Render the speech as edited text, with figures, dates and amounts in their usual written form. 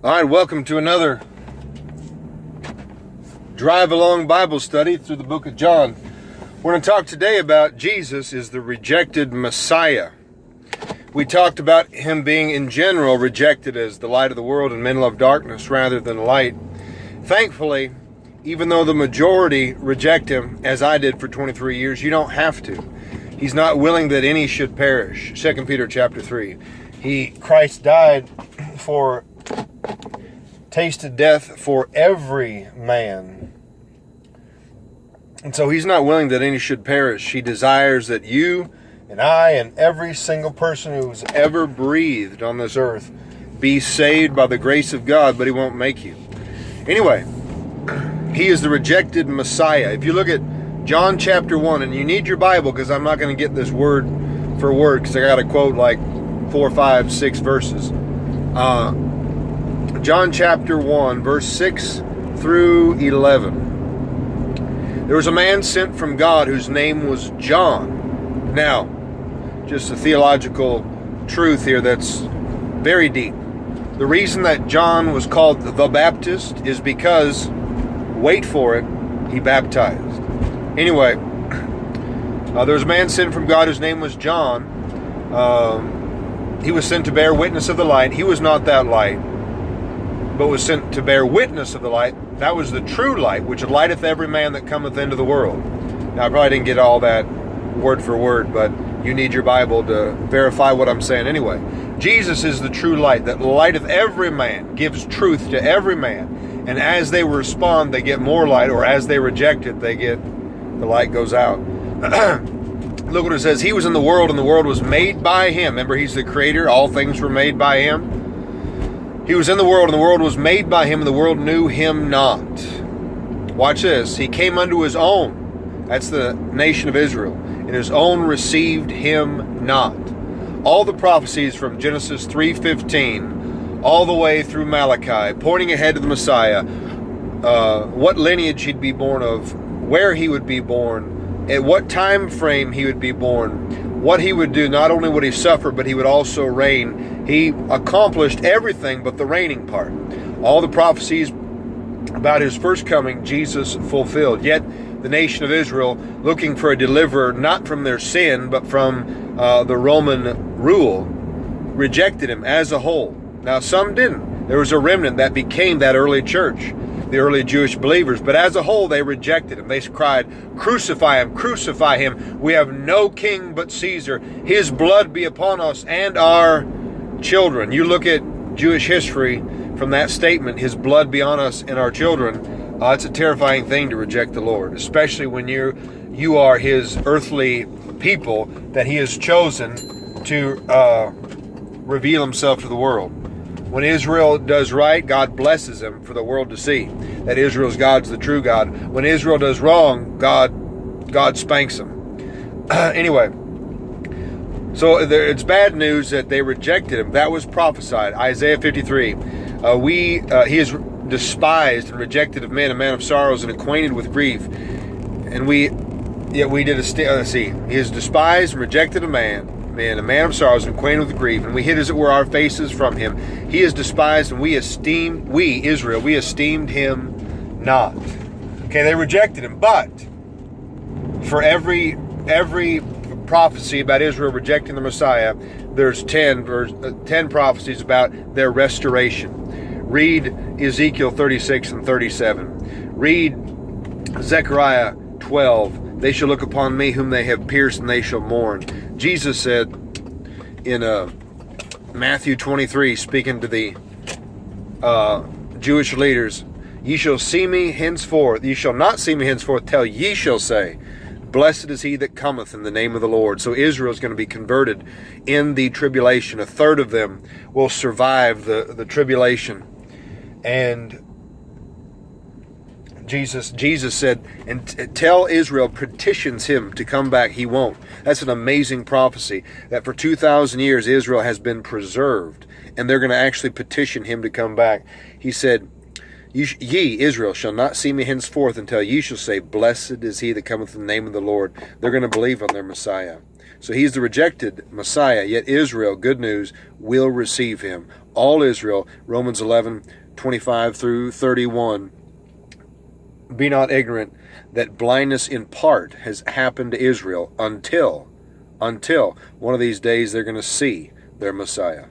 All right, welcome to another Drive Along Bible study through the book of John. We're going to talk today about Jesus is the rejected Messiah. We talked about him being in general rejected as the light of the world and men love darkness rather than light. Thankfully, even though the majority reject him, as I did for 23 years, you don't have to. He's not willing that any should perish. 2 Peter chapter 3. Christ died for tasted death for every man. And so he's not willing that any should perish. He desires that you and I and every single person who's ever breathed on this earth be saved by the grace of God, but he won't make you. Anyway, he is the rejected Messiah. If you look at John chapter 1, and you need your Bible because I'm not going to get this word for word because I got to quote like 4, 5, 6 verses. John chapter 1, verse 6 through 11. There was a man sent from God whose name was John. Now, just a theological truth here that's very deep. The reason that John was called the Baptist is because, wait for it, he baptized. Anyway, there was a man sent from God whose name was John. He was sent to bear witness of the light. He was not that light, but was sent to bear witness of the light. That was the true light, which lighteth every man that cometh into the world. Now, I probably didn't get all that word for word, but you need your Bible to verify what I'm saying anyway. Jesus is the true light that lighteth every man, gives truth to every man. And as they respond, they get more light, or as they reject it, the light goes out. Look what it says. He was in the world, and the world was made by him. Remember, he's the creator. All things were made by him. He was in the world, and the world was made by him, and the world knew him not. Watch this. He came unto his own. That's the nation of Israel. And his own received him not. All the prophecies from Genesis 3:15 all the way through Malachi, pointing ahead to the Messiah, what lineage he'd be born of, where he would be born, at what time frame he would be born, what he would do. Not only would he suffer, but he would also reign. He accomplished everything but the reigning part. All the prophecies about his first coming, Jesus fulfilled. Yet the nation of Israel, looking for a deliverer, not from their sin, but from the Roman rule, rejected him as a whole. Now, some didn't. There was a remnant that became that early church, the early Jewish believers. But as a whole, they rejected him. They cried, crucify him, crucify him. We have no king but Caesar. His blood be upon us and our children. You look at Jewish history from that statement, his blood be on us and our children. It's a terrifying thing to reject the Lord, especially when you are his earthly people that he has chosen to reveal himself to the world. When Israel does right, God blesses him for the world to see that Israel's God's the true God. When Israel does wrong, God spanks him. Anyway, so it's bad news that they rejected him. That was prophesied. Isaiah 53. He is despised and rejected of men, a man of sorrows and acquainted with grief. And we did let's see. He is despised and rejected of man, a man of sorrows and acquainted with grief. And we hid, as it were, our faces from him. He is despised, and Israel, we esteemed him not. Okay, they rejected him. But for every prophecy about Israel rejecting the Messiah, there's 10 prophecies about their restoration. Read Ezekiel 36 and 37. Read Zechariah 12. They shall look upon me whom they have pierced, and they shall mourn. Jesus said in Matthew 23, speaking to the Jewish leaders, ye shall not see me henceforth till ye shall say, blessed is he that cometh in the name of the Lord. So Israel is going to be converted in the tribulation. A third of them will survive the tribulation. And Jesus said, and tell Israel petitions him to come back, he won't. That's an amazing prophecy, that for 2,000 years Israel has been preserved, and they're going to actually petition him to come back. He said, ye, Israel, shall not see me henceforth until ye shall say, blessed is he that cometh in the name of the Lord. They're going to believe on their Messiah. So he's the rejected Messiah, yet Israel, good news, will receive him. All Israel, Romans 11:25 through 31. Be not ignorant that blindness in part has happened to Israel until one of these days they're going to see their Messiah.